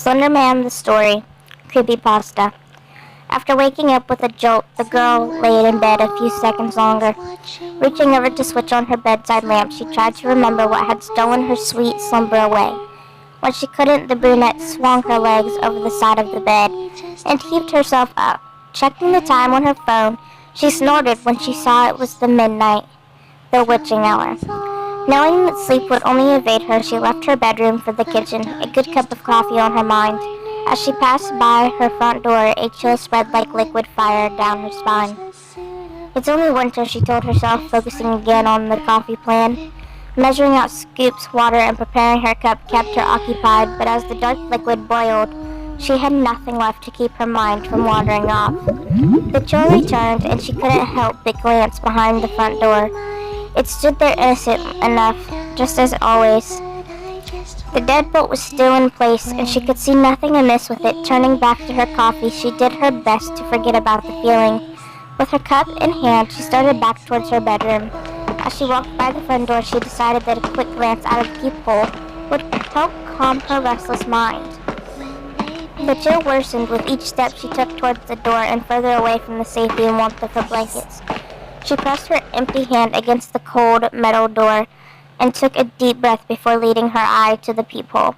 Slenderman the Story, Creepypasta. After waking up with a jolt, the girl laid in bed a few seconds longer. Reaching over to switch on her bedside lamp, she tried to remember what had stolen her sweet slumber away. When she couldn't, the brunette swung her legs over the side of the bed and heaved herself up. Checking the time on her phone, she snorted when she saw it was the midnight, the witching hour. Knowing that sleep would only evade her, she left her bedroom for the kitchen, a good cup of coffee on her mind. As she passed by her front door, a chill spread like liquid fire down her spine. It's only winter, she told herself, focusing again on the coffee plan. Measuring out scoops, water, and preparing her cup kept her occupied, but as the dark liquid boiled, she had nothing left to keep her mind from wandering off. The chill returned, and she couldn't help but glance behind the front door. It stood there innocent enough, just as always. The deadbolt was still in place, and she could see nothing amiss with it. Turning back to her coffee, she did her best to forget about the feeling. With her cup in hand, she started back towards her bedroom. As she walked by the front door, she decided that a quick glance out of the peephole would help calm her restless mind. The chill worsened with each step she took towards the door and further away from the safety and warmth of her blankets. She pressed her empty hand against the cold metal door and took a deep breath before leading her eye to the peephole.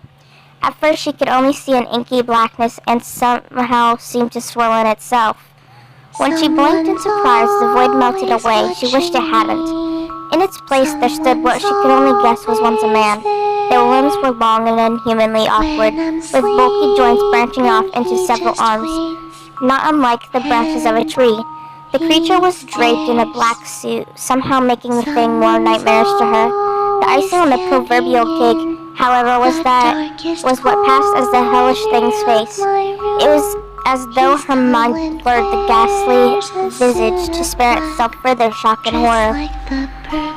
At first she could only see an inky blackness and somehow seemed to swirl in itself. When she blinked in surprise, the void melted away. She wished it hadn't. In its place there stood what she could only guess was once a man. Their limbs were long and inhumanly awkward, with bulky joints branching off into several arms, not unlike the branches of a tree. The creature was draped in a black suit, somehow making the thing more nightmarish to her. The icing on the proverbial cake, however, was what passed as the hellish thing's face. It was as though her mind blurred the ghastly visage to spare itself further shock and horror.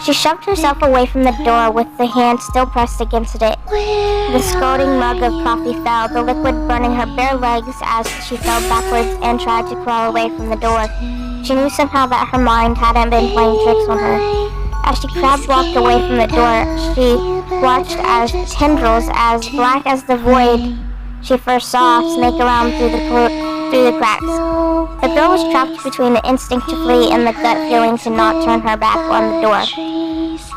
She shoved herself away from the door with the hand still pressed against it. The scalding mug of coffee fell, the liquid burning her bare legs as she fell backwards and tried to crawl away from the door. She knew somehow that her mind hadn't been playing tricks on her. As she crab-walked away from the door, she watched as tendrils as black as the void she first saw snake around through the cracks. The girl was trapped between the instinct to flee and the gut feeling to not turn her back on the door.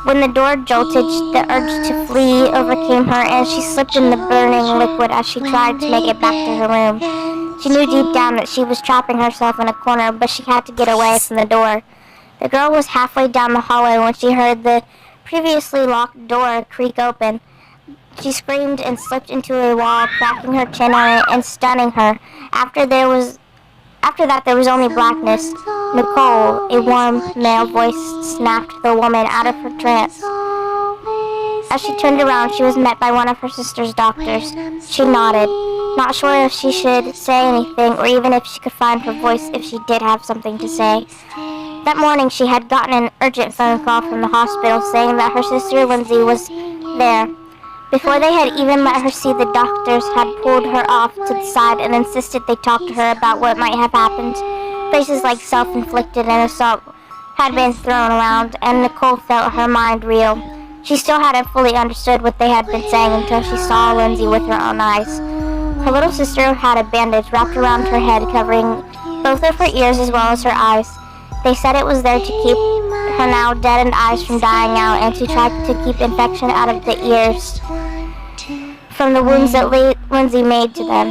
When the door jolted, the urge to flee overcame her, and she slipped in the burning liquid as she tried to make it back to her room. She knew deep down that she was trapping herself in a corner, but she had to get away from the door. The girl was halfway down the hallway when she heard the previously locked door creak open. She screamed and slipped into a wall, cracking her chin on it and stunning her. After that, there was only blackness. Nicole, a warm male voice, snapped the woman out of her trance. As she turned around, she was met by one of her sister's doctors. She nodded, not sure if she should say anything or even if she could find her voice if she did have something to say. That morning, she had gotten an urgent phone call from the hospital saying that her sister Lindsay was there. Before they had even let her see, the doctors had pulled her off to the side and insisted they talk to her about what might have happened. Phrases like self-inflicted and assault had been thrown around, and Nicole felt her mind reel. She still hadn't fully understood what they had been saying until she saw Lindsay with her own eyes. Her little sister had a bandage wrapped around her head, covering both of her ears as well as her eyes. They said it was there to keep her now deadened eyes from dying out and to try to keep infection out of the ears from the wounds that Lindsay made to them.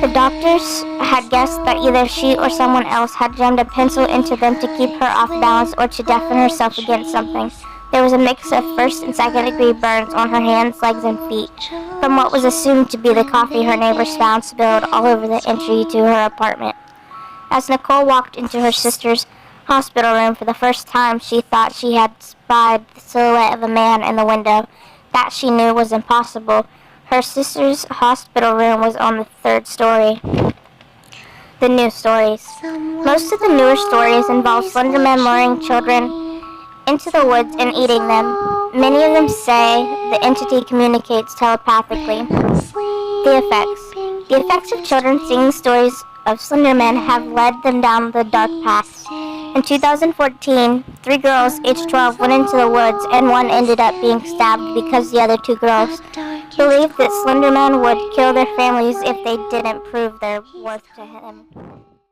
The doctors had guessed that either she or someone else had jammed a pencil into them to keep her off balance or to deafen herself against something. There was a mix of first and second degree burns on her hands, legs, and feet from what was assumed to be the coffee her neighbors found spilled all over the entry to her apartment. As Nicole walked into her sister's hospital room for the first time, she thought she had spied the silhouette of a man in the window. That she knew was impossible. Her sister's hospital room was on the 3rd story. The news stories. Most of the newer stories involve Slenderman luring children into the woods and eating them. Many of them say the entity communicates telepathically. The effects. The effects of children seeing stories of Slenderman have led them down the dark paths. In 2014, 3 girls aged 12 went into the woods and one ended up being stabbed because the other 2 girls believed that Slenderman would kill their families if they didn't prove their worth to him.